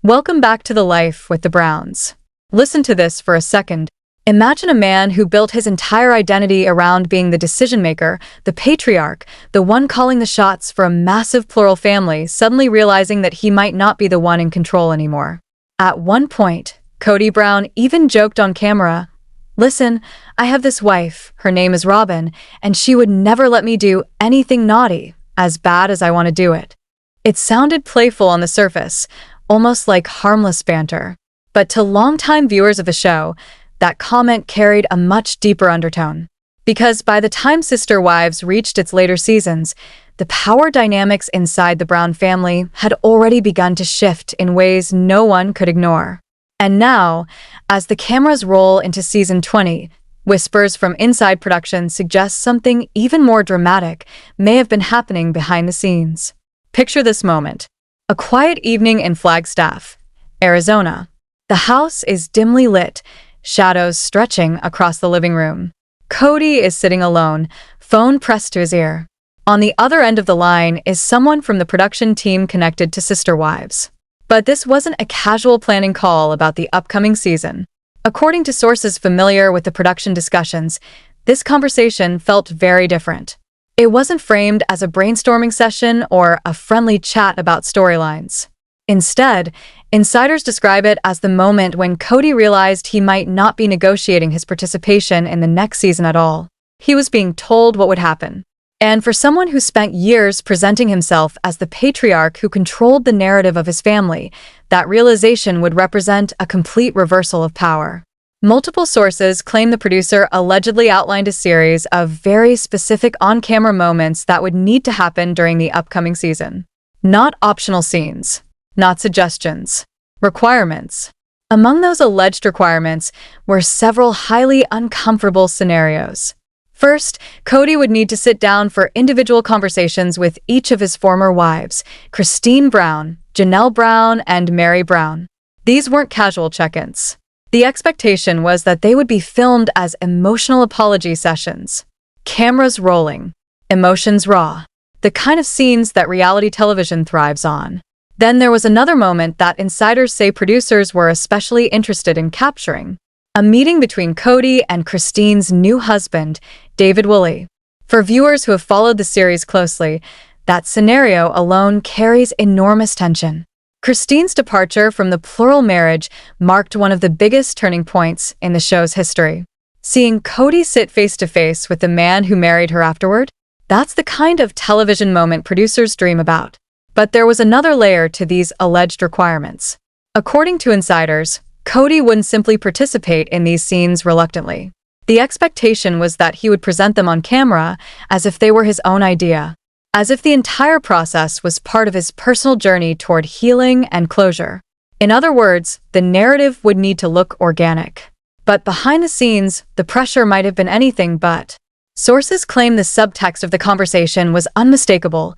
Welcome back to the Life with the Browns. Listen to this for a second. Imagine a man who built his entire identity around being the decision-maker, the patriarch, the one calling the shots for a massive plural family, suddenly realizing that he might not be the one in control anymore. At one point, Kody Brown even joked on camera, "Listen, I have this wife, her name is Robyn, and she would never let me do anything naughty, as bad as I want to do it." It sounded playful on the surface, almost like harmless banter. But to longtime viewers of the show, that comment carried a much deeper undertone. Because by the time Sister Wives reached its later seasons, the power dynamics inside the Brown family had already begun to shift in ways no one could ignore. And now, as the cameras roll into season 20, whispers from inside production suggest something even more dramatic may have been happening behind the scenes. Picture this moment. A quiet evening in Flagstaff, Arizona. The house is dimly lit, shadows stretching across the living room. Kody is sitting alone, phone pressed to his ear. On the other end of the line is someone from the production team connected to Sister Wives. But this wasn't a casual planning call about the upcoming season. According to sources familiar with the production discussions, this conversation felt very different. It wasn't framed as a brainstorming session or a friendly chat about storylines. Instead, insiders describe it as the moment when Kody realized he might not be negotiating his participation in the next season at all. He was being told what would happen. And for someone who spent years presenting himself as the patriarch who controlled the narrative of his family, that realization would represent a complete reversal of power. Multiple sources claim the producer allegedly outlined a series of very specific on-camera moments that would need to happen during the upcoming season. Not optional scenes, not suggestions, requirements. Among those alleged requirements were several highly uncomfortable scenarios. First, Kody would need to sit down for individual conversations with each of his former wives, Kody Brown, Janelle Brown, and Mary Brown. These weren't casual check-ins. The expectation was that they would be filmed as emotional apology sessions. Cameras rolling, emotions raw, the kind of scenes that reality television thrives on. Then there was another moment that insiders say producers were especially interested in capturing. A meeting between Kody and Kody's new husband, David Woolley. For viewers who have followed the series closely, that scenario alone carries enormous tension. Kody's departure from the plural marriage marked one of the biggest turning points in the show's history. Seeing Kody sit face-to-face with the man who married her afterward, that's the kind of television moment producers dream about. But there was another layer to these alleged requirements. According to insiders, Kody wouldn't simply participate in these scenes reluctantly. The expectation was that he would present them on camera as if they were his own idea, as if the entire process was part of his personal journey toward healing and closure. In other words, the narrative would need to look organic. But behind the scenes, the pressure might have been anything but. Sources claim the subtext of the conversation was unmistakable.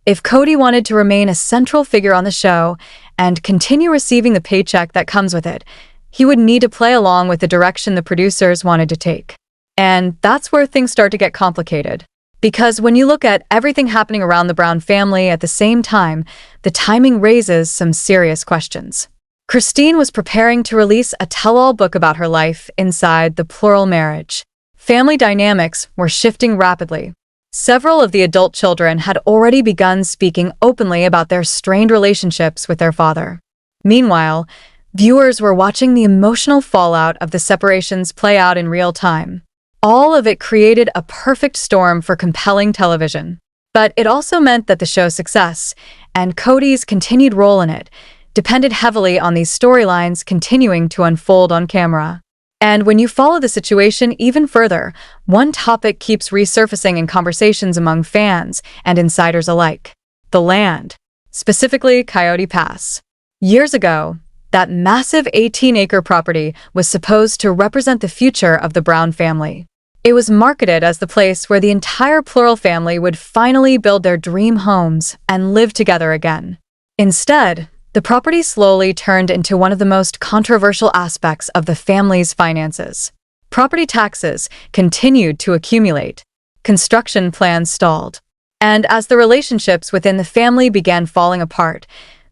If Kody wanted to remain a central figure on the show and continue receiving the paycheck that comes with it, he would need to play along with the direction the producers wanted to take. And that's where things start to get complicated. Because when you look at everything happening around the Brown family at the same time, the timing raises some serious questions. Kody was preparing to release a tell-all book about her life inside the plural marriage. Family dynamics were shifting rapidly. Several of the adult children had already begun speaking openly about their strained relationships with their father. Meanwhile, viewers were watching the emotional fallout of the separations play out in real time. All of it created a perfect storm for compelling television. But it also meant that the show's success, and Kody's continued role in it, depended heavily on these storylines continuing to unfold on camera. And when you follow the situation even further, one topic keeps resurfacing in conversations among fans and insiders alike: the land, specifically Coyote Pass. Years ago, that massive 18-acre property was supposed to represent the future of the Brown family. It was marketed as the place where the entire plural family would finally build their dream homes and live together again. Instead, the property slowly turned into one of the most controversial aspects of the family's finances. Property taxes continued to accumulate. Construction plans stalled. And as the relationships within the family began falling apart,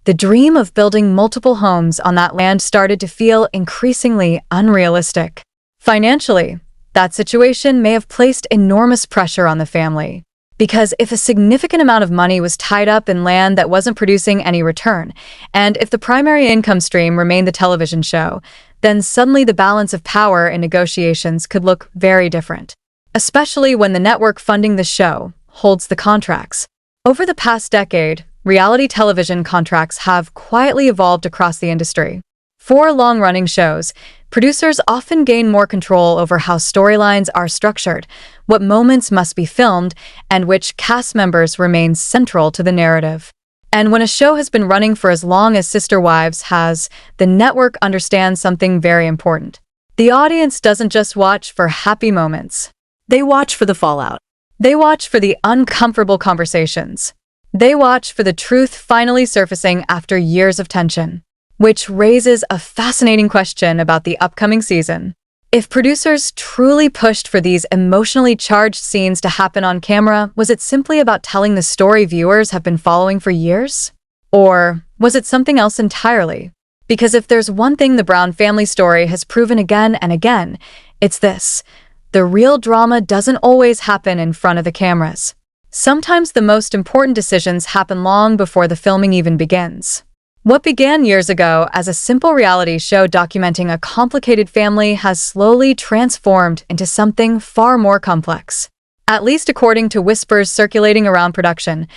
The dream of building multiple homes on that land started to feel increasingly unrealistic. Financially, that situation may have placed enormous pressure on the family. Because if a significant amount of money was tied up in land that wasn't producing any return, and if the primary income stream remained the television show, then suddenly the balance of power in negotiations could look very different. Especially when the network funding the show holds the contracts. Over the past decade, reality television contracts have quietly evolved across the industry. For long-running shows, producers often gain more control over how storylines are structured, what moments must be filmed, and which cast members remain central to the narrative. And when a show has been running for as long as Sister Wives has, the network understands something very important. The audience doesn't just watch for happy moments. They watch for the fallout. They watch for the uncomfortable conversations. They watch for the truth finally surfacing after years of tension. Which raises a fascinating question about the upcoming season. If producers truly pushed for these emotionally charged scenes to happen on camera, was it simply about telling the story viewers have been following for years? Or was it something else entirely? Because if there's one thing the Brown family story has proven again and again, it's this. The real drama doesn't always happen in front of the cameras. Sometimes the most important decisions happen long before the filming even begins. What began years ago as a simple reality show documenting a complicated family has slowly transformed into something far more complex. At least according to whispers circulating around production,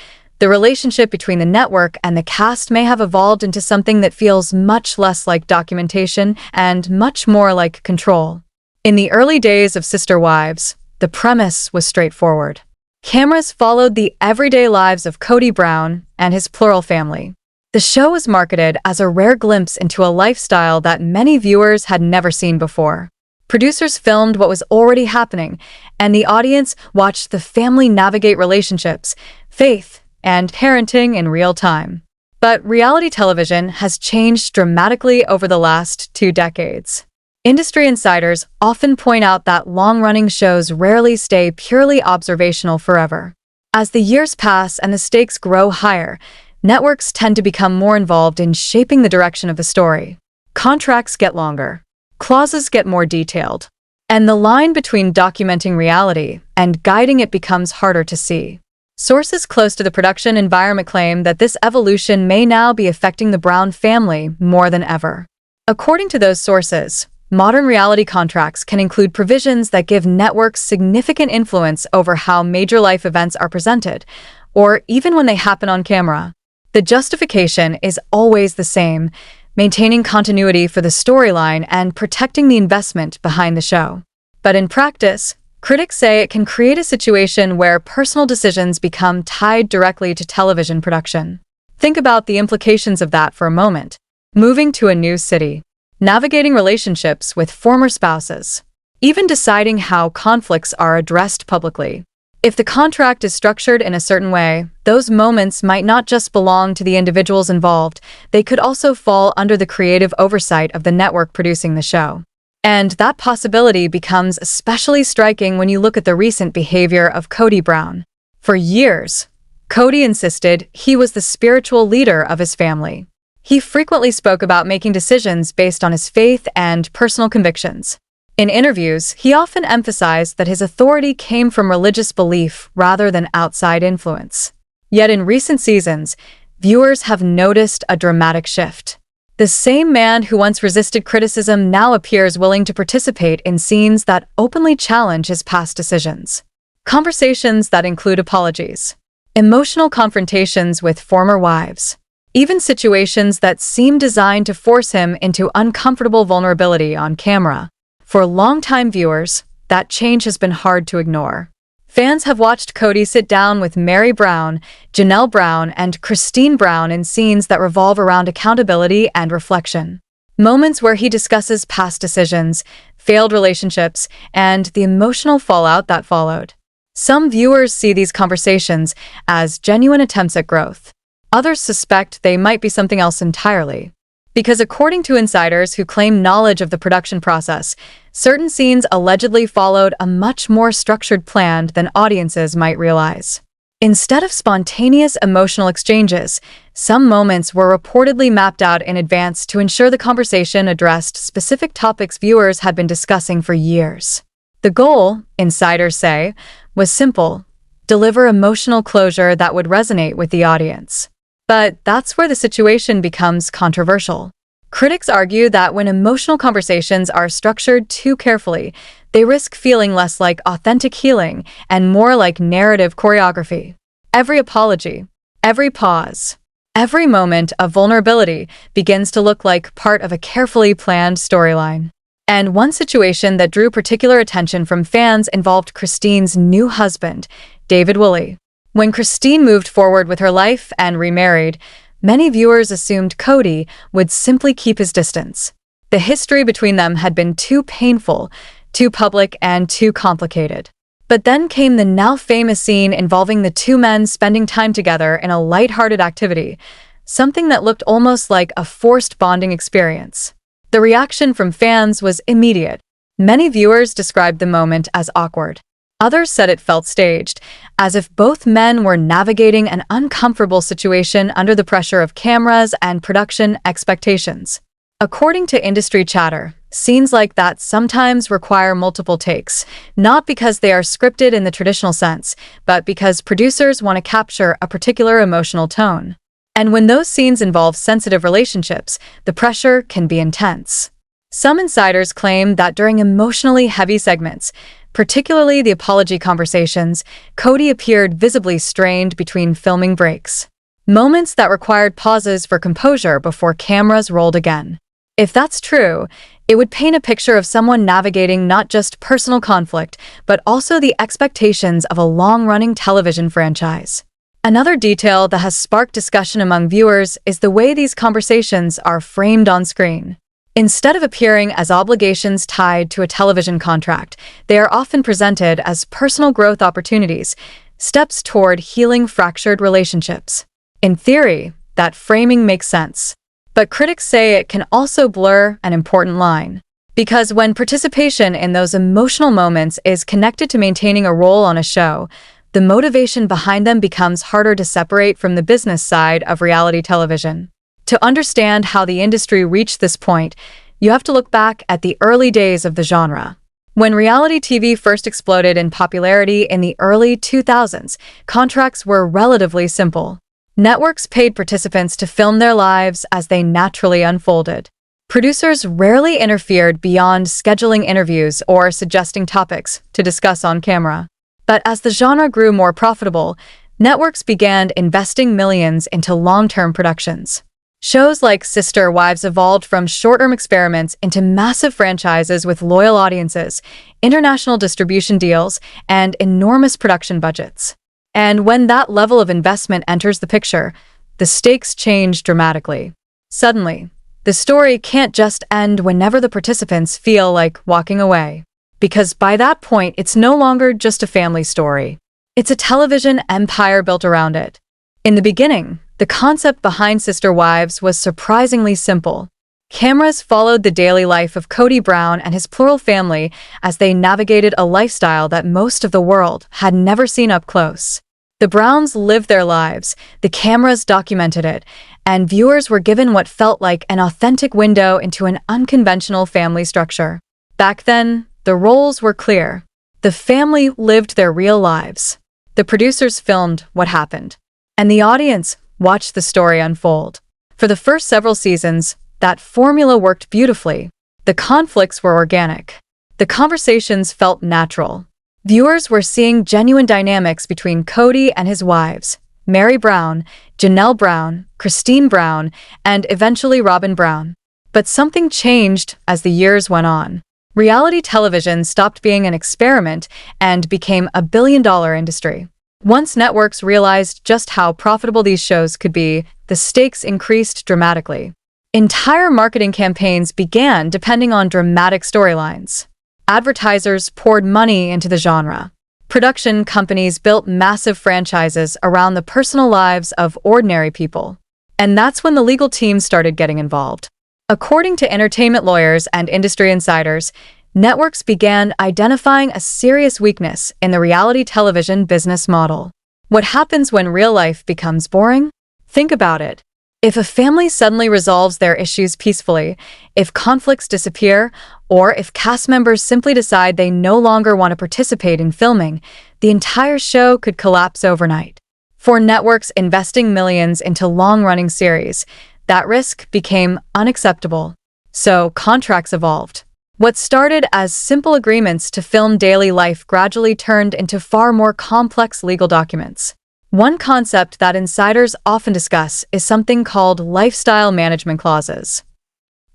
the relationship between the network and the cast may have evolved into something that feels much less like documentation and much more like control. In the early days of Sister Wives, the premise was straightforward. Cameras followed the everyday lives of Kody Brown and his plural family. The show was marketed as a rare glimpse into a lifestyle that many viewers had never seen before. Producers filmed what was already happening, and the audience watched the family navigate relationships, faith, and parenting in real time. But reality television has changed dramatically over the last 2 decades. Industry insiders often point out that long-running shows rarely stay purely observational forever. As the years pass and the stakes grow higher, networks tend to become more involved in shaping the direction of the story. Contracts get longer. Clauses get more detailed. And the line between documenting reality and guiding it becomes harder to see. Sources close to the production environment claim that this evolution may now be affecting the Brown family more than ever. According to those sources, modern reality contracts can include provisions that give networks significant influence over how major life events are presented, or even when they happen on camera. The justification is always the same, maintaining continuity for the storyline and protecting the investment behind the show. But in practice, critics say it can create a situation where personal decisions become tied directly to television production. Think about the implications of that for a moment. Moving to a new city, navigating relationships with former spouses, even deciding how conflicts are addressed publicly. If the contract is structured in a certain way, those moments might not just belong to the individuals involved, they could also fall under the creative oversight of the network producing the show. And that possibility becomes especially striking when you look at the recent behavior of Kody Brown. For years, Kody insisted he was the spiritual leader of his family. He frequently spoke about making decisions based on his faith and personal convictions. In interviews, he often emphasized that his authority came from religious belief rather than outside influence. Yet in recent seasons, viewers have noticed a dramatic shift. The same man who once resisted criticism now appears willing to participate in scenes that openly challenge his past decisions. Conversations that include apologies, emotional confrontations with former wives, even situations that seem designed to force him into uncomfortable vulnerability on camera. For longtime viewers, that change has been hard to ignore. Fans have watched Kody sit down with Mary Brown, Janelle Brown, and Christine Brown in scenes that revolve around accountability and reflection. Moments where he discusses past decisions, failed relationships, and the emotional fallout that followed. Some viewers see these conversations as genuine attempts at growth. Others suspect they might be something else entirely. Because according to insiders who claim knowledge of the production process, certain scenes allegedly followed a much more structured plan than audiences might realize. Instead of spontaneous emotional exchanges, some moments were reportedly mapped out in advance to ensure the conversation addressed specific topics viewers had been discussing for years. The goal, insiders say, was simple: deliver emotional closure that would resonate with the audience. But that's where the situation becomes controversial. Critics argue that when emotional conversations are structured too carefully, they risk feeling less like authentic healing and more like narrative choreography. Every apology, every pause, every moment of vulnerability begins to look like part of a carefully planned storyline. And one situation that drew particular attention from fans involved Christine's new husband, David Woolley. When Christine moved forward with her life and remarried, many viewers assumed Kody would simply keep his distance. The history between them had been too painful, too public, and too complicated. But then came the now famous scene involving the two men spending time together in a lighthearted activity, something that looked almost like a forced bonding experience. The reaction from fans was immediate. Many viewers described the moment as awkward. Others said it felt staged, as if both men were navigating an uncomfortable situation under the pressure of cameras and production expectations. According to industry chatter, scenes like that sometimes require multiple takes, not because they are scripted in the traditional sense, but because producers want to capture a particular emotional tone. And when those scenes involve sensitive relationships, the pressure can be intense. Some insiders claim that during emotionally heavy segments, particularly the apology conversations, Kody appeared visibly strained between filming breaks. Moments that required pauses for composure before cameras rolled again. If that's true, it would paint a picture of someone navigating not just personal conflict, but also the expectations of a long-running television franchise. Another detail that has sparked discussion among viewers is the way these conversations are framed on screen. Instead of appearing as obligations tied to a television contract, they are often presented as personal growth opportunities, steps toward healing fractured relationships. In theory, that framing makes sense. But critics say it can also blur an important line. Because when participation in those emotional moments is connected to maintaining a role on a show, the motivation behind them becomes harder to separate from the business side of reality television. To understand how the industry reached this point, you have to look back at the early days of the genre. When reality TV first exploded in popularity in the early 2000s, contracts were relatively simple. Networks paid participants to film their lives as they naturally unfolded. Producers rarely interfered beyond scheduling interviews or suggesting topics to discuss on camera. But as the genre grew more profitable, networks began investing millions into long-term productions. Shows like Sister Wives evolved from short-term experiments into massive franchises with loyal audiences, international distribution deals, and enormous production budgets. And when that level of investment enters the picture, the stakes change dramatically. Suddenly, the story can't just end whenever the participants feel like walking away. Because by that point, it's no longer just a family story. It's a television empire built around it. In the beginning, the concept behind Sister Wives was surprisingly simple. Cameras followed the daily life of Kody Brown and his plural family as they navigated a lifestyle that most of the world had never seen up close. The Browns lived their lives, the cameras documented it, and viewers were given what felt like an authentic window into an unconventional family structure. Back then, the roles were clear. The family lived their real lives. The producers filmed what happened, and the audience watched the story unfold. For the first several seasons, that formula worked beautifully. The conflicts were organic. The conversations felt natural. Viewers were seeing genuine dynamics between Kody and his wives, Mary Brown, Janelle Brown, Christine Brown, and eventually Robyn Brown. But something changed as the years went on. Reality television stopped being an experiment and became a billion-dollar industry. Once networks realized just how profitable these shows could be, the stakes increased dramatically. Entire marketing campaigns began depending on dramatic storylines. Advertisers poured money into the genre. Production companies built massive franchises around the personal lives of ordinary people. And that's when the legal teams started getting involved. According to entertainment lawyers and industry insiders, networks began identifying a serious weakness in the reality television business model. What happens when real life becomes boring? Think about it. If a family suddenly resolves their issues peacefully, if conflicts disappear, or if cast members simply decide they no longer want to participate in filming, the entire show could collapse overnight. For networks investing millions into long-running series, that risk became unacceptable. So contracts evolved. What started as simple agreements to film daily life gradually turned into far more complex legal documents. One concept that insiders often discuss is something called lifestyle management clauses.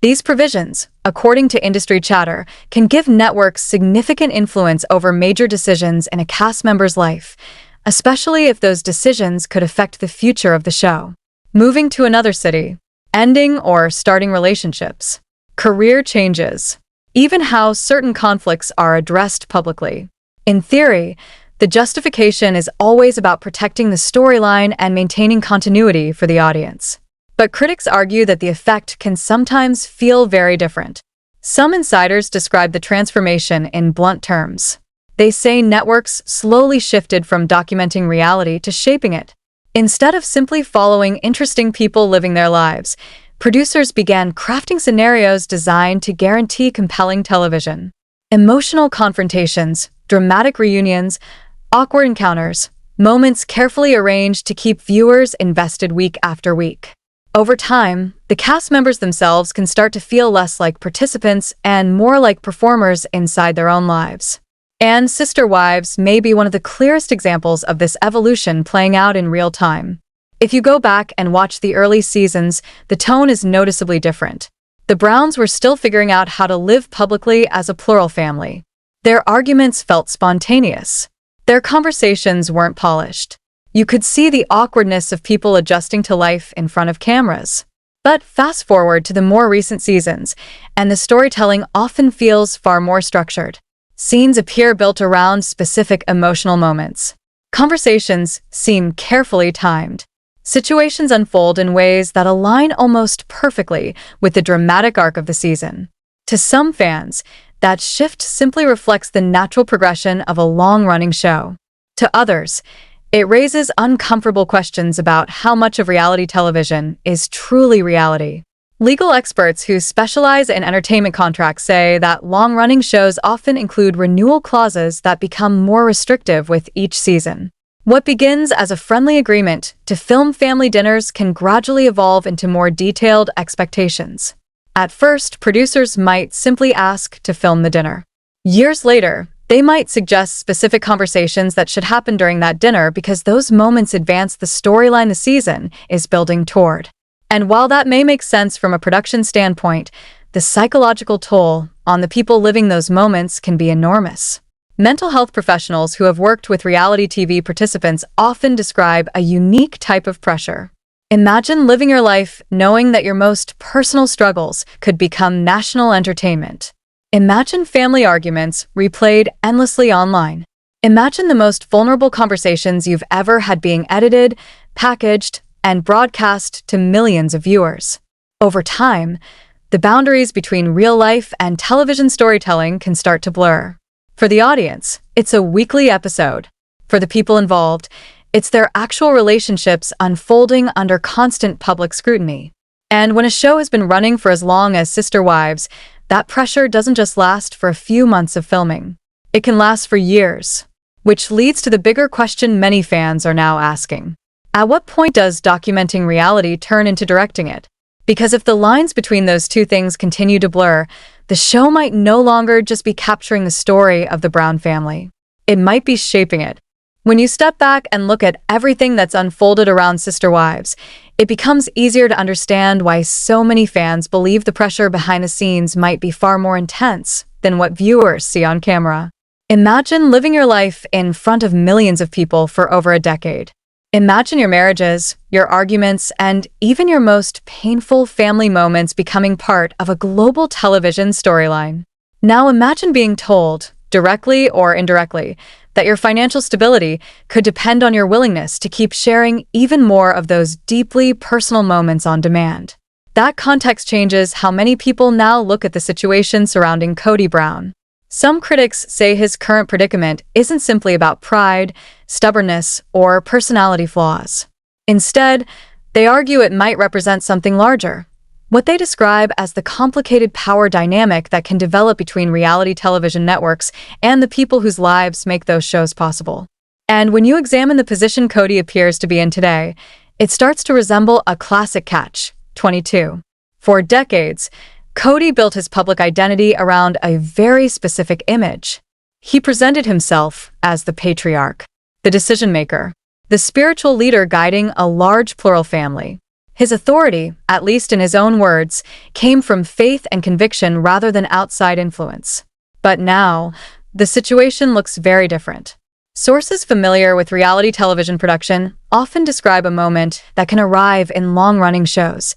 These provisions, according to industry chatter, can give networks significant influence over major decisions in a cast member's life, especially if those decisions could affect the future of the show. Moving to another city, ending or starting relationships, career changes, even how certain conflicts are addressed publicly. In theory, the justification is always about protecting the storyline and maintaining continuity for the audience. But critics argue that the effect can sometimes feel very different. Some insiders describe the transformation in blunt terms. They say networks slowly shifted from documenting reality to shaping it. Instead of simply following interesting people living their lives, producers began crafting scenarios designed to guarantee compelling television. Emotional confrontations, dramatic reunions, awkward encounters, moments carefully arranged to keep viewers invested week after week. Over time, the cast members themselves can start to feel less like participants and more like performers inside their own lives. And Sister Wives may be one of the clearest examples of this evolution playing out in real time. If you go back and watch the early seasons, the tone is noticeably different. The Browns were still figuring out how to live publicly as a plural family. Their arguments felt spontaneous. Their conversations weren't polished. You could see the awkwardness of people adjusting to life in front of cameras. But fast forward to the more recent seasons, and the storytelling often feels far more structured. Scenes appear built around specific emotional moments. Conversations seem carefully timed. Situations unfold in ways that align almost perfectly with the dramatic arc of the season. To some fans, that shift simply reflects the natural progression of a long-running show. To others, it raises uncomfortable questions about how much of reality television is truly reality. Legal experts who specialize in entertainment contracts say that long-running shows often include renewal clauses that become more restrictive with each season. What begins as a friendly agreement to film family dinners can gradually evolve into more detailed expectations. At first, producers might simply ask to film the dinner. Years later, they might suggest specific conversations that should happen during that dinner because those moments advance the storyline the season is building toward. And while that may make sense from a production standpoint, the psychological toll on the people living those moments can be enormous. Mental health professionals who have worked with reality TV participants often describe a unique type of pressure. Imagine living your life knowing that your most personal struggles could become national entertainment. Imagine family arguments replayed endlessly online. Imagine the most vulnerable conversations you've ever had being edited, packaged, and broadcast to millions of viewers. Over time, the boundaries between real life and television storytelling can start to blur. For the audience, it's a weekly episode. For the people involved, it's their actual relationships unfolding under constant public scrutiny. And when a show has been running for as long as Sister Wives, that pressure doesn't just last for a few months of filming. It can last for years, which leads to the bigger question many fans are now asking. At what point does documenting reality turn into directing it? Because if the lines between those two things continue to blur, the show might no longer just be capturing the story of the Brown family. It might be shaping it. When you step back and look at everything that's unfolded around Sister Wives, it becomes easier to understand why so many fans believe the pressure behind the scenes might be far more intense than what viewers see on camera. Imagine living your life in front of millions of people for over a decade. Imagine your marriages, your arguments, and even your most painful family moments becoming part of a global television storyline. Now imagine being told, directly or indirectly, that your financial stability could depend on your willingness to keep sharing even more of those deeply personal moments on demand. That context changes how many people now look at the situation surrounding Kody Brown. Some critics say his current predicament isn't simply about pride, stubbornness, or personality flaws. Instead, they argue it might represent something larger, what they describe as the complicated power dynamic that can develop between reality television networks and the people whose lives make those shows possible. And when you examine the position Kody appears to be in today, it starts to resemble a classic catch-22. For decades, Kody built his public identity around a very specific image. He presented himself as the patriarch, the decision-maker, the spiritual leader guiding a large plural family. His authority, at least in his own words, came from faith and conviction rather than outside influence. But now, the situation looks very different. Sources familiar with reality television production often describe a moment that can arrive in long-running shows,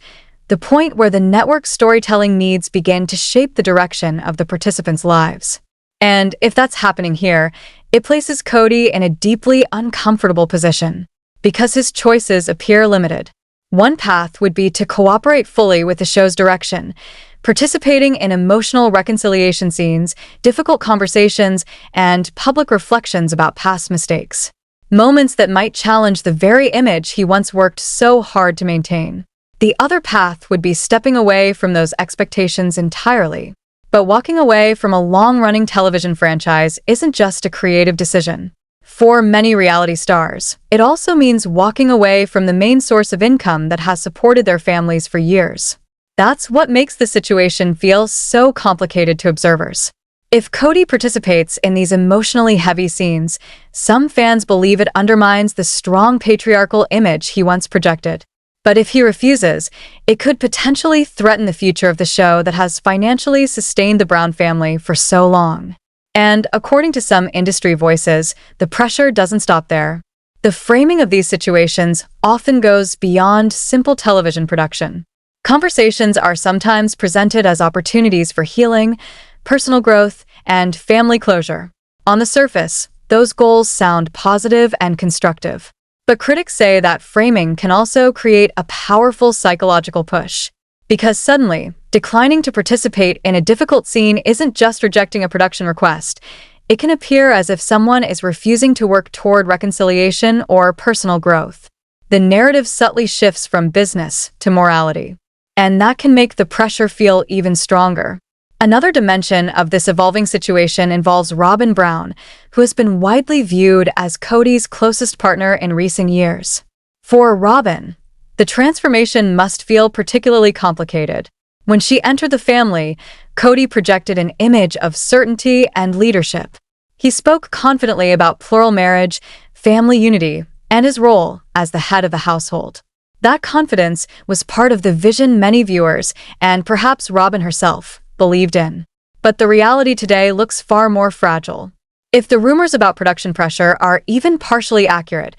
the point where the network's storytelling needs begin to shape the direction of the participants' lives. And if that's happening here, it places Kody in a deeply uncomfortable position, because his choices appear limited. One path would be to cooperate fully with the show's direction, participating in emotional reconciliation scenes, difficult conversations, and public reflections about past mistakes. Moments that might challenge the very image he once worked so hard to maintain. The other path would be stepping away from those expectations entirely. But walking away from a long-running television franchise isn't just a creative decision. For many reality stars, it also means walking away from the main source of income that has supported their families for years. That's what makes the situation feel so complicated to observers. If Kody participates in these emotionally heavy scenes, some fans believe it undermines the strong patriarchal image he once projected. But if he refuses, it could potentially threaten the future of the show that has financially sustained the Brown family for so long. And according to some industry voices, the pressure doesn't stop there. The framing of these situations often goes beyond simple television production. Conversations are sometimes presented as opportunities for healing, personal growth, and family closure. On the surface, those goals sound positive and constructive. But critics say that framing can also create a powerful psychological push. Because suddenly, declining to participate in a difficult scene isn't just rejecting a production request. It can appear as if someone is refusing to work toward reconciliation or personal growth. The narrative subtly shifts from business to morality. And that can make the pressure feel even stronger. Another dimension of this evolving situation involves Robyn Brown, who has been widely viewed as Kody's closest partner in recent years. For Robyn, the transformation must feel particularly complicated. When she entered the family, Kody projected an image of certainty and leadership. He spoke confidently about plural marriage, family unity, and his role as the head of the household. That confidence was part of the vision many viewers, and perhaps Robyn herself, believed in. But the reality today looks far more fragile. If the rumors about production pressure are even partially accurate,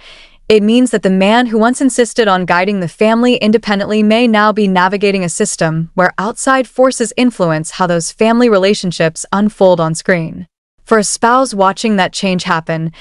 it means that the man who once insisted on guiding the family independently may now be navigating a system where outside forces influence how those family relationships unfold on screen. For a spouse watching that change happen,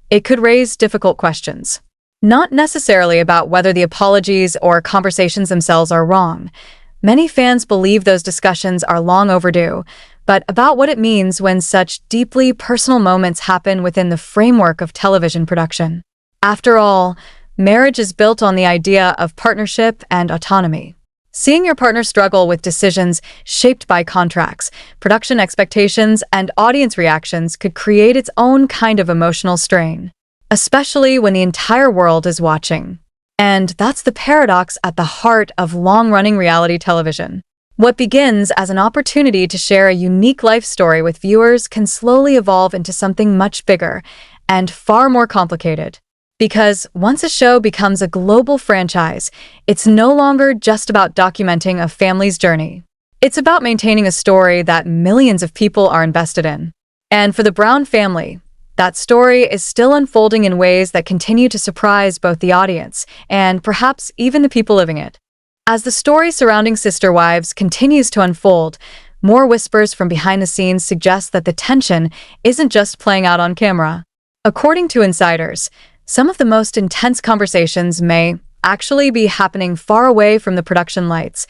it could raise difficult questions. Not necessarily about whether the apologies or conversations themselves are wrong. Many fans believe those discussions are long overdue, but about what it means when such deeply personal moments happen within the framework of television production. After all, marriage is built on the idea of partnership and autonomy. Seeing your partner struggle with decisions shaped by contracts, production expectations, and audience reactions could create its own kind of emotional strain, especially when the entire world is watching. And that's the paradox at the heart of long-running reality television. What begins as an opportunity to share a unique life story with viewers can slowly evolve into something much bigger and far more complicated. Because once a show becomes a global franchise, it's no longer just about documenting a family's journey. It's about maintaining a story that millions of people are invested in. And for the Brown family, that story is still unfolding in ways that continue to surprise both the audience and perhaps even the people living it. As the story surrounding Sister Wives continues to unfold, more whispers from behind the scenes suggest that the tension isn't just playing out on camera. According to insiders, some of the most intense conversations may actually be happening far away from the production lights,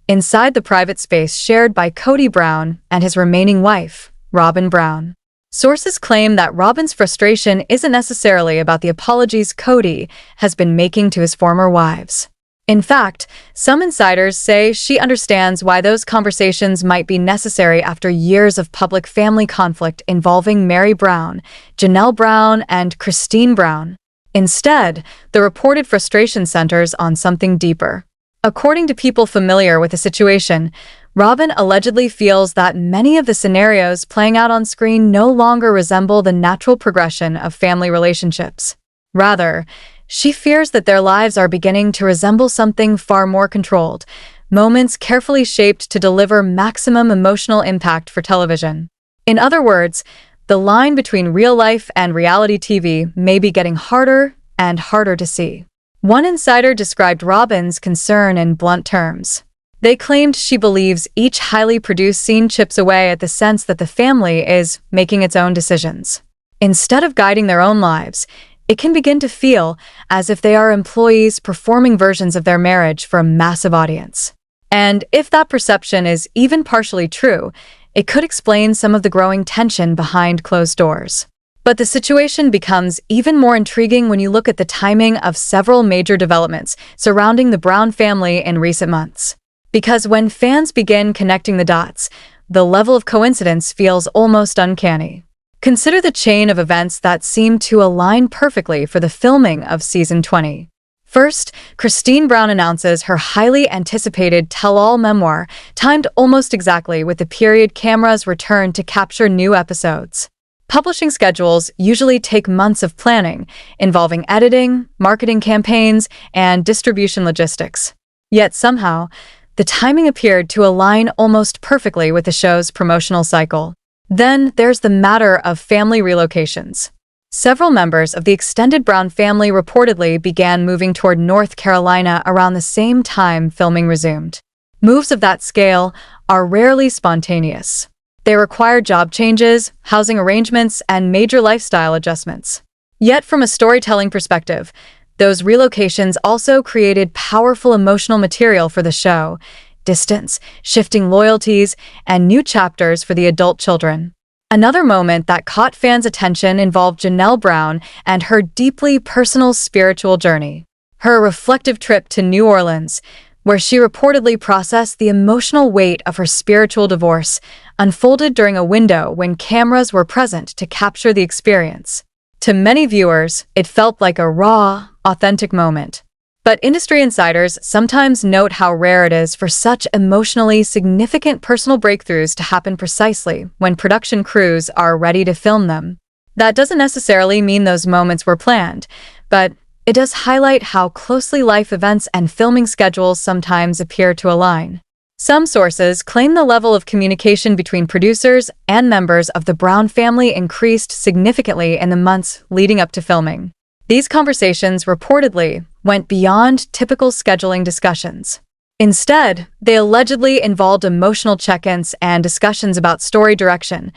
inside the private space shared by Kody Brown and his remaining wife, Robyn Brown. Sources claim that Robyn's frustration isn't necessarily about the apologies Kody has been making to his former wives. In fact, some insiders say she understands why those conversations might be necessary after years of public family conflict involving Meri Brown, Janelle Brown, and Christine Brown. Instead, the reported frustration centers on something deeper. According to people familiar with the situation, Robyn allegedly feels that many of the scenarios playing out on screen no longer resemble the natural progression of family relationships. Rather, she fears that their lives are beginning to resemble something far more controlled, moments carefully shaped to deliver maximum emotional impact for television. In other words, the line between real life and reality TV may be getting harder and harder to see. One insider described Robyn's concern in blunt terms. They claimed she believes each highly produced scene chips away at the sense that the family is making its own decisions. Instead of guiding their own lives, it can begin to feel as if they are employees performing versions of their marriage for a massive audience. And if that perception is even partially true, it could explain some of the growing tension behind closed doors. But the situation becomes even more intriguing when you look at the timing of several major developments surrounding the Brown family in recent months. Because when fans begin connecting the dots, the level of coincidence feels almost uncanny. Consider the chain of events that seem to align perfectly for the filming of Season 20. First, Christine Brown announces her highly anticipated tell-all memoir, timed almost exactly with the period cameras return to capture new episodes. Publishing schedules usually take months of planning, involving editing, marketing campaigns, and distribution logistics. Yet somehow, the timing appeared to align almost perfectly with the show's promotional cycle. Then there's the matter of family relocations. Several members of the extended Brown family reportedly began moving toward North Carolina around the same time filming resumed. Moves of that scale are rarely spontaneous. They require job changes, housing arrangements, and major lifestyle adjustments. Yet from a storytelling perspective, those relocations also created powerful emotional material for the show: distance, shifting loyalties, and new chapters for the adult children. Another moment that caught fans' attention involved Janelle Brown and her deeply personal spiritual journey. Her reflective trip to New Orleans, where she reportedly processed the emotional weight of her spiritual divorce, unfolded during a window when cameras were present to capture the experience. To many viewers, it felt like a raw, authentic moment. But industry insiders sometimes note how rare it is for such emotionally significant personal breakthroughs to happen precisely when production crews are ready to film them. That doesn't necessarily mean those moments were planned, but it does highlight how closely life events and filming schedules sometimes appear to align. Some sources claim the level of communication between producers and members of the Brown family increased significantly in the months leading up to filming. These conversations reportedly went beyond typical scheduling discussions. Instead, they allegedly involved emotional check-ins and discussions about story direction,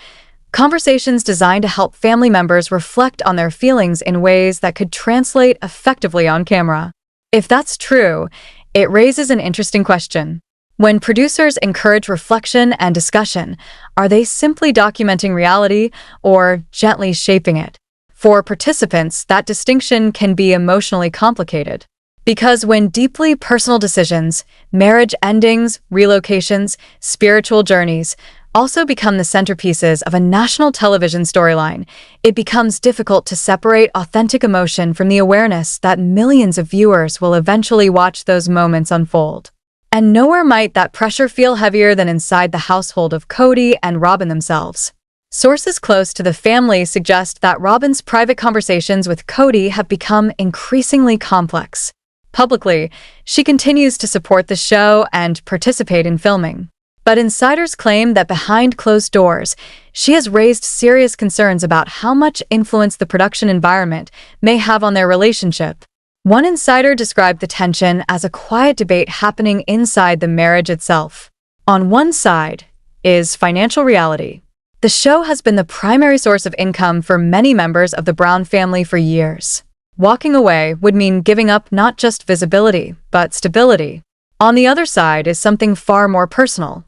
conversations designed to help family members reflect on their feelings in ways that could translate effectively on camera. If that's true, it raises an interesting question. When producers encourage reflection and discussion, are they simply documenting reality or gently shaping it? For participants, that distinction can be emotionally complicated. Because when deeply personal decisions, marriage endings, relocations, spiritual journeys, also become the centerpieces of a national television storyline, it becomes difficult to separate authentic emotion from the awareness that millions of viewers will eventually watch those moments unfold. And nowhere might that pressure feel heavier than inside the household of Kody and Robyn themselves. Sources close to the family suggest that Robyn's private conversations with Kody have become increasingly complex. Publicly, she continues to support the show and participate in filming. But insiders claim that behind closed doors, she has raised serious concerns about how much influence the production environment may have on their relationship. One insider described the tension as a quiet debate happening inside the marriage itself. On one side is financial reality. The show has been the primary source of income for many members of the Brown family for years. Walking away would mean giving up not just visibility, but stability. On the other side is something far more personal: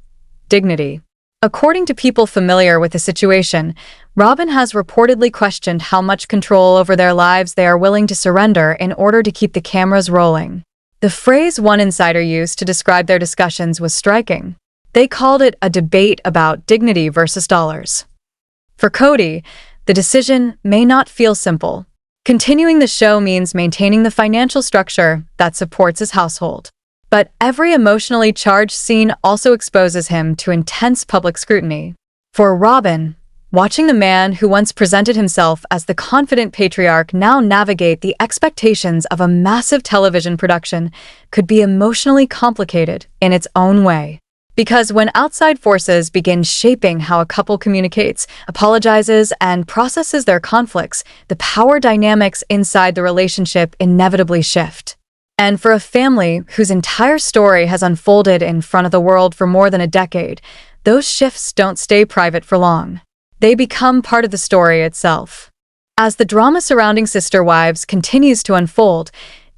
dignity. According to people familiar with the situation, Robyn has reportedly questioned how much control over their lives they are willing to surrender in order to keep the cameras rolling. The phrase one insider used to describe their discussions was striking. They called it a debate about dignity versus dollars. For Kody, the decision may not feel simple. Continuing the show means maintaining the financial structure that supports his household. But every emotionally charged scene also exposes him to intense public scrutiny. For Robyn, watching the man who once presented himself as the confident patriarch now navigate the expectations of a massive television production could be emotionally complicated in its own way. Because when outside forces begin shaping how a couple communicates, apologizes, and processes their conflicts, the power dynamics inside the relationship inevitably shift. And for a family whose entire story has unfolded in front of the world for more than a decade, those shifts don't stay private for long. They become part of the story itself. As the drama surrounding sister wives continues to unfold,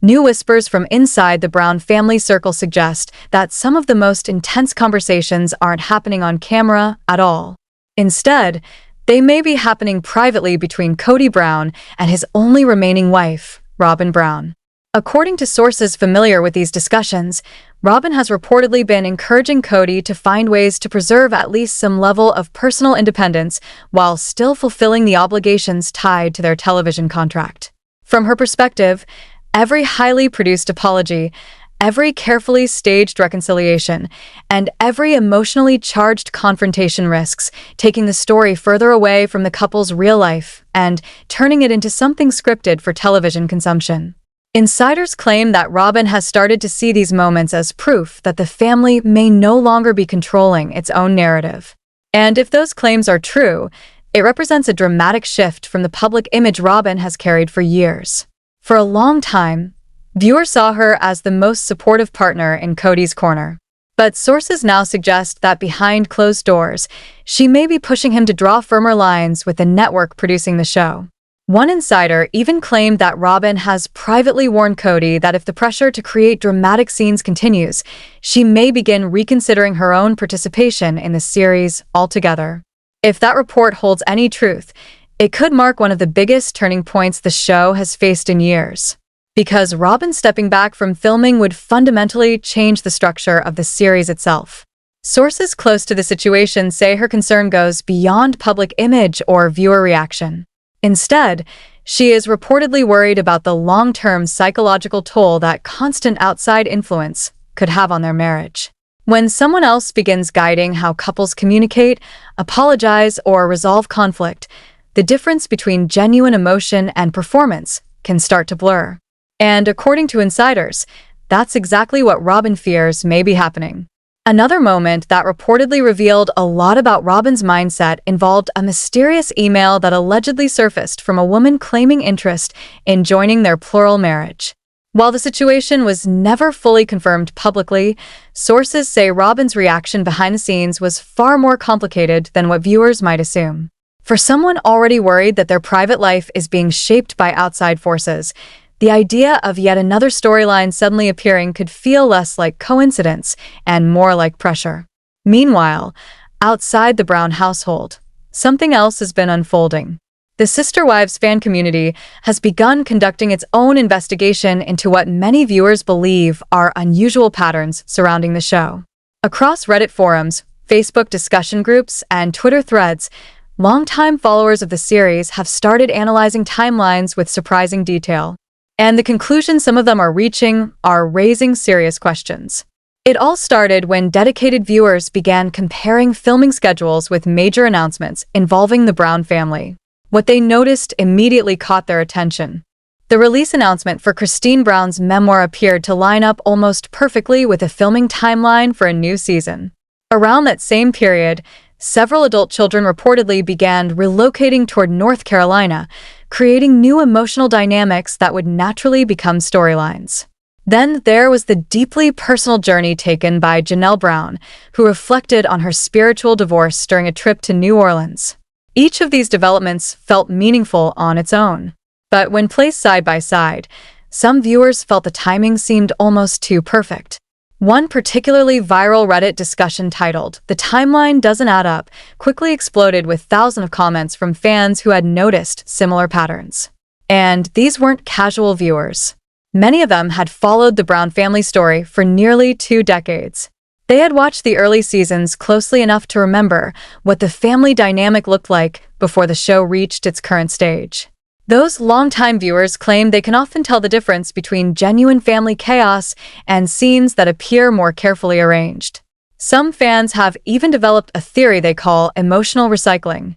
new whispers from inside the Brown family circle suggest that some of the most intense conversations aren't happening on camera at all. Instead, they may be happening privately between Kody Brown and his only remaining wife, Robyn Brown. According to sources familiar with these discussions, Robyn has reportedly been encouraging Kody to find ways to preserve at least some level of personal independence while still fulfilling the obligations tied to their television contract. From her perspective, every highly produced apology, every carefully staged reconciliation, and every emotionally charged confrontation risks taking the story further away from the couple's real life and turning it into something scripted for television consumption. Insiders claim that Robyn has started to see these moments as proof that the family may no longer be controlling its own narrative. And if those claims are true, it represents a dramatic shift from the public image Robyn has carried for years. For a long time, viewers saw her as the most supportive partner in Kody's corner. But sources now suggest that behind closed doors, she may be pushing him to draw firmer lines with the network producing the show. One insider even claimed that Robyn has privately warned Kody that if the pressure to create dramatic scenes continues, she may begin reconsidering her own participation in the series altogether. If that report holds any truth, it could mark one of the biggest turning points the show has faced in years. Because Robyn stepping back from filming would fundamentally change the structure of the series itself. Sources close to the situation say her concern goes beyond public image or viewer reaction. Instead, she is reportedly worried about the long-term psychological toll that constant outside influence could have on their marriage. When someone else begins guiding how couples communicate, apologize, or resolve conflict, the difference between genuine emotion and performance can start to blur. And according to insiders, that's exactly what Robyn fears may be happening. Another moment that reportedly revealed a lot about Robyn's mindset involved a mysterious email that allegedly surfaced from a woman claiming interest in joining their plural marriage. While the situation was never fully confirmed publicly, sources say Robyn's reaction behind the scenes was far more complicated than what viewers might assume. For someone already worried that their private life is being shaped by outside forces, the idea of yet another storyline suddenly appearing could feel less like coincidence and more like pressure. Meanwhile, outside the Brown household, something else has been unfolding. The Sister Wives fan community has begun conducting its own investigation into what many viewers believe are unusual patterns surrounding the show. Across Reddit forums, Facebook discussion groups, and Twitter threads, longtime followers of the series have started analyzing timelines with surprising detail. And the conclusions some of them are reaching are raising serious questions. It all started when dedicated viewers began comparing filming schedules with major announcements involving the Brown family. What they noticed immediately caught their attention. The release announcement for Christine Brown's memoir appeared to line up almost perfectly with a filming timeline for a new season. Around that same period, several adult children reportedly began relocating toward North Carolina, creating new emotional dynamics that would naturally become storylines. Then there was the deeply personal journey taken by Janelle Brown, who reflected on her spiritual divorce during a trip to New Orleans. Each of these developments felt meaningful on its own. But when placed side by side, some viewers felt the timing seemed almost too perfect. One particularly viral Reddit discussion titled, "The Timeline Doesn't Add Up," quickly exploded with thousands of comments from fans who had noticed similar patterns. And these weren't casual viewers. Many of them had followed the Brown family story for nearly 2 decades. They had watched the early seasons closely enough to remember what the family dynamic looked like before the show reached its current stage. Those longtime viewers claim they can often tell the difference between genuine family chaos and scenes that appear more carefully arranged. Some fans have even developed a theory they call emotional recycling.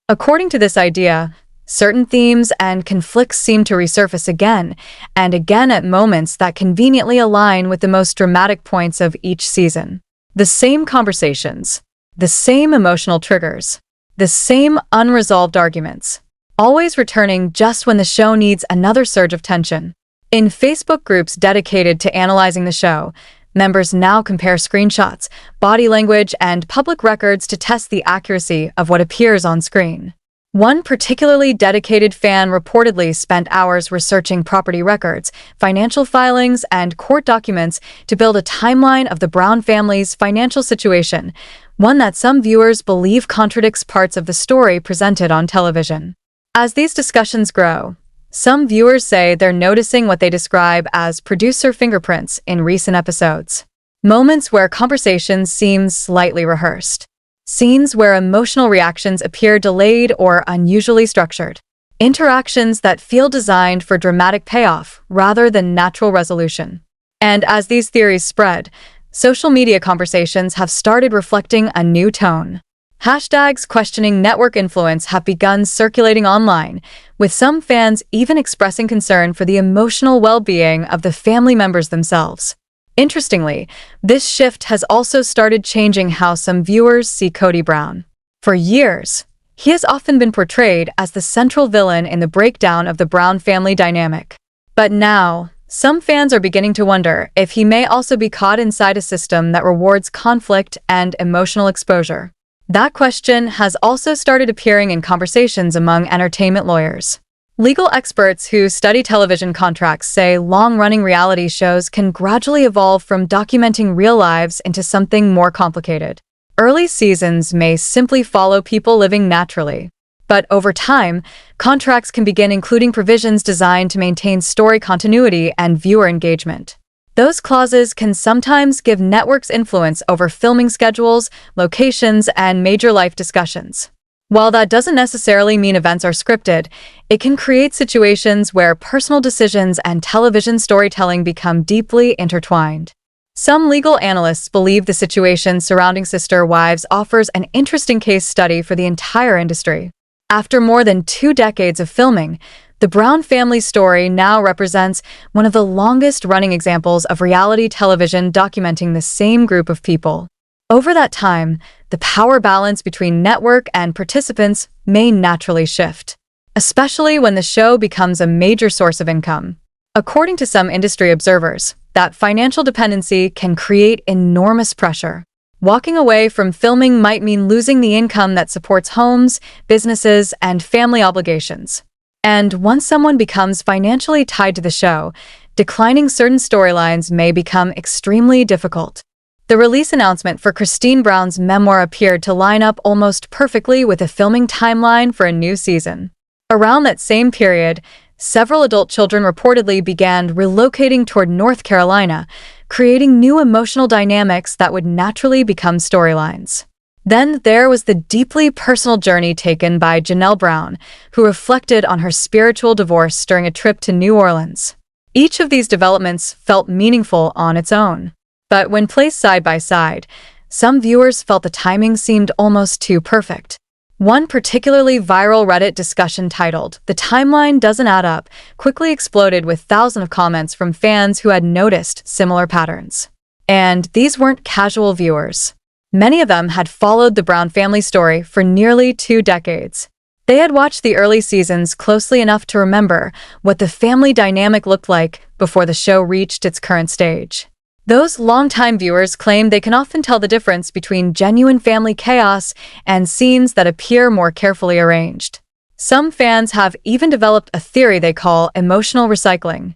According to this idea, certain themes and conflicts seem to resurface again and again at moments that conveniently align with the most dramatic points of each season. The same conversations, the same emotional triggers, the same unresolved arguments, always returning just when the show needs another surge of tension. In Facebook groups dedicated to analyzing the show, members now compare screenshots, body language, and public records to test the accuracy of what appears on screen. One particularly dedicated fan reportedly spent hours researching property records, financial filings, and court documents to build a timeline of the Brown family's financial situation, one that some viewers believe contradicts parts of the story presented on television. As these discussions grow, some viewers say they're noticing what they describe as producer fingerprints in recent episodes. Moments where conversations seem slightly rehearsed. Scenes where emotional reactions appear delayed or unusually structured. Interactions that feel designed for dramatic payoff rather than natural resolution. And as these theories spread, social media conversations have started reflecting a new tone. Hashtags questioning network influence have begun circulating online, with some fans even expressing concern for the emotional well-being of the family members themselves. Interestingly, this shift has also started changing how some viewers see Kody Brown. For years, he has often been portrayed as the central villain in the breakdown of the Brown family dynamic. But now, some fans are beginning to wonder if he may also be caught inside a system that rewards conflict and emotional exposure. That question has also started appearing in conversations among entertainment lawyers. Legal experts who study television contracts say long-running reality shows can gradually evolve from documenting real lives into something more complicated. Early seasons may simply follow people living naturally. But over time, contracts can begin including provisions designed to maintain story continuity and viewer engagement. Those clauses can sometimes give networks influence over filming schedules, locations, and major life discussions. While that doesn't necessarily mean events are scripted, it can create situations where personal decisions and television storytelling become deeply intertwined. Some legal analysts believe the situation surrounding sister wives offers an interesting case study for the entire industry. After more than 2 decades of filming, the Brown family story now represents one of the longest-running examples of reality television documenting the same group of people. Over that time, the power balance between network and participants may naturally shift, especially when the show becomes a major source of income. According to some industry observers, that financial dependency can create enormous pressure. Walking away from filming might mean losing the income that supports homes, businesses, and family obligations. And once someone becomes financially tied to the show, declining certain storylines may become extremely difficult. The release announcement for Kody Brown's memoir appeared to line up almost perfectly with a filming timeline for a new season. Around that same period, several adult children reportedly began relocating toward North Carolina, creating new emotional dynamics that would naturally become storylines. Then there was the deeply personal journey taken by Janelle Brown, who reflected on her spiritual divorce during a trip to New Orleans. Each of these developments felt meaningful on its own. But when placed side by side, some viewers felt the timing seemed almost too perfect. One particularly viral Reddit discussion titled, "The Timeline Doesn't Add Up," quickly exploded with thousands of comments from fans who had noticed similar patterns. And these weren't casual viewers. Many of them had followed the Brown family story for nearly 2 decades. They had watched the early seasons closely enough to remember what the family dynamic looked like before the show reached its current stage. Those longtime viewers claim they can often tell the difference between genuine family chaos and scenes that appear more carefully arranged. Some fans have even developed a theory they call emotional recycling.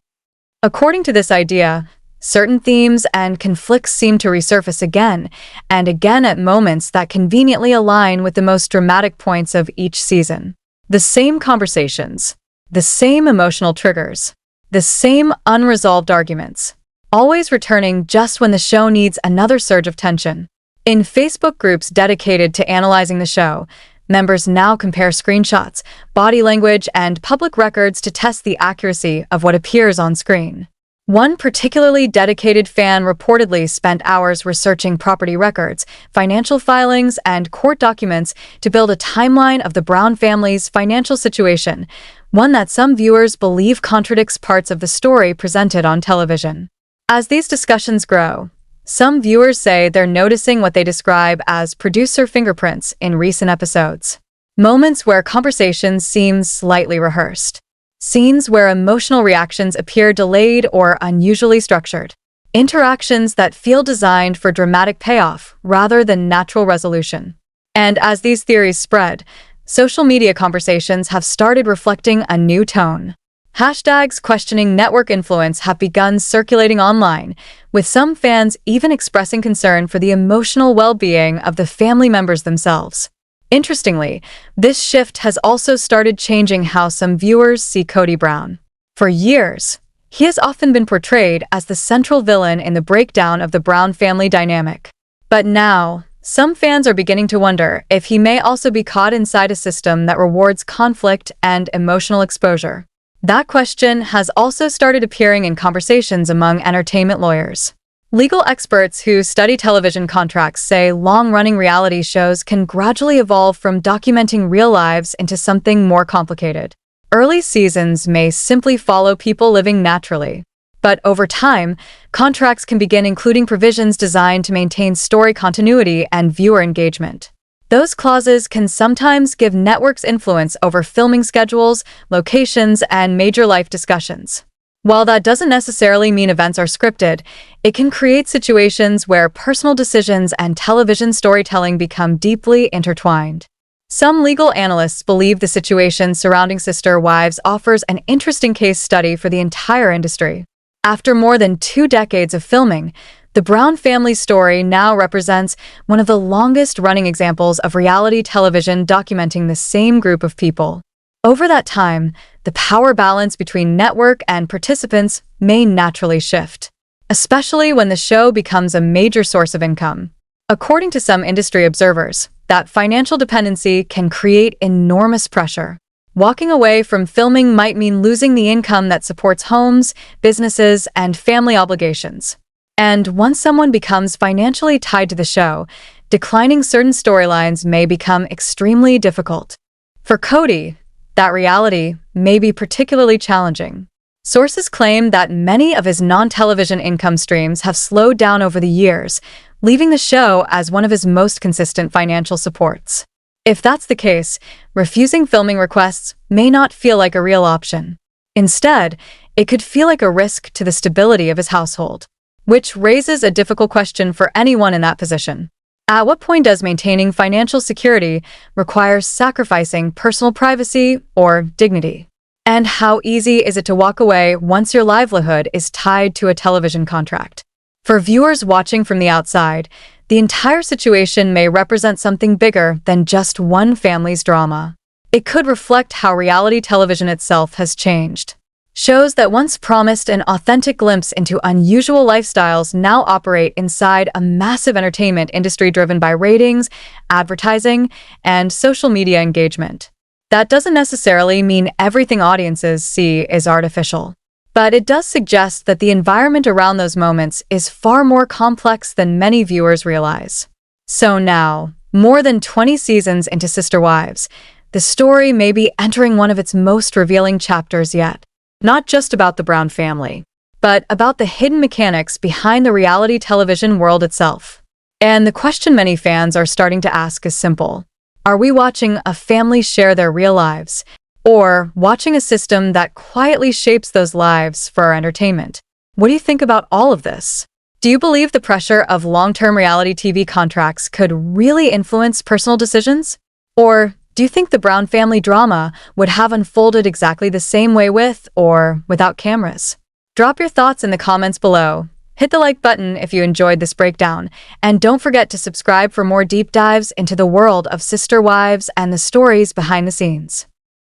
According to this idea, certain themes and conflicts seem to resurface again and again at moments that conveniently align with the most dramatic points of each season. The same conversations, the same emotional triggers, the same unresolved arguments, always returning just when the show needs another surge of tension. In Facebook groups dedicated to analyzing the show, members now compare screenshots, body language, and public records to test the accuracy of what appears on screen. One particularly dedicated fan reportedly spent hours researching property records, financial filings, and court documents to build a timeline of the Brown family's financial situation, one that some viewers believe contradicts parts of the story presented on television. As these discussions grow, some viewers say they're noticing what they describe as producer fingerprints in recent episodes. Moments where conversations seem slightly rehearsed. Scenes where emotional reactions appear delayed or unusually structured. Interactions that feel designed for dramatic payoff rather than natural resolution. And as these theories spread, social media conversations have started reflecting a new tone. Hashtags questioning network influence have begun circulating online, with some fans even expressing concern for the emotional well-being of the family members themselves. Interestingly, this shift has also started changing how some viewers see Kody Brown. For years, he has often been portrayed as the central villain in the breakdown of the Brown family dynamic. But now, some fans are beginning to wonder if he may also be caught inside a system that rewards conflict and emotional exposure. That question has also started appearing in conversations among entertainment lawyers. Legal experts who study television contracts say long-running reality shows can gradually evolve from documenting real lives into something more complicated. Early seasons may simply follow people living naturally. But over time, contracts can begin including provisions designed to maintain story continuity and viewer engagement. Those clauses can sometimes give networks influence over filming schedules, locations, and major life discussions. While that doesn't necessarily mean events are scripted, it can create situations where personal decisions and television storytelling become deeply intertwined. Some legal analysts believe the situation surrounding sister wives offers an interesting case study for the entire industry. After more than 2 decades of filming, the Brown family story now represents one of the longest-running examples of reality television documenting the same group of people. Over that time, the power balance between network and participants may naturally shift, especially when the show becomes a major source of income. According to some industry observers, that financial dependency can create enormous pressure. Walking away from filming might mean losing the income that supports homes, businesses, and family obligations. And once someone becomes financially tied to the show, declining certain storylines may become extremely difficult. For Kody, that reality may be particularly challenging. Sources claim that many of his non-television income streams have slowed down over the years, leaving the show as one of his most consistent financial supports. If that's the case, refusing filming requests may not feel like a real option. Instead, it could feel like a risk to the stability of his household, which raises a difficult question for anyone in that position. At what point does maintaining financial security require sacrificing personal privacy or dignity? And how easy is it to walk away once your livelihood is tied to a television contract? For viewers watching from the outside, the entire situation may represent something bigger than just one family's drama. It could reflect how reality television itself has changed. Shows that once promised an authentic glimpse into unusual lifestyles now operate inside a massive entertainment industry driven by ratings, advertising, and social media engagement. That doesn't necessarily mean everything audiences see is artificial, but it does suggest that the environment around those moments is far more complex than many viewers realize. So now, more than 20 seasons into Sister Wives, the story may be entering one of its most revealing chapters yet. Not just about the Brown family, but about the hidden mechanics behind the reality television world itself. And the question many fans are starting to ask is simple. Are we watching a family share their real lives, or watching a system that quietly shapes those lives for our entertainment? What do you think about all of this? Do you believe the pressure of long-term reality TV contracts could really influence personal decisions? Or do you think the Brown family drama would have unfolded exactly the same way with or without cameras? Drop your thoughts in the comments below. Hit the like button if you enjoyed this breakdown, and don't forget to subscribe for more deep dives into the world of sister wives and the stories behind the scenes.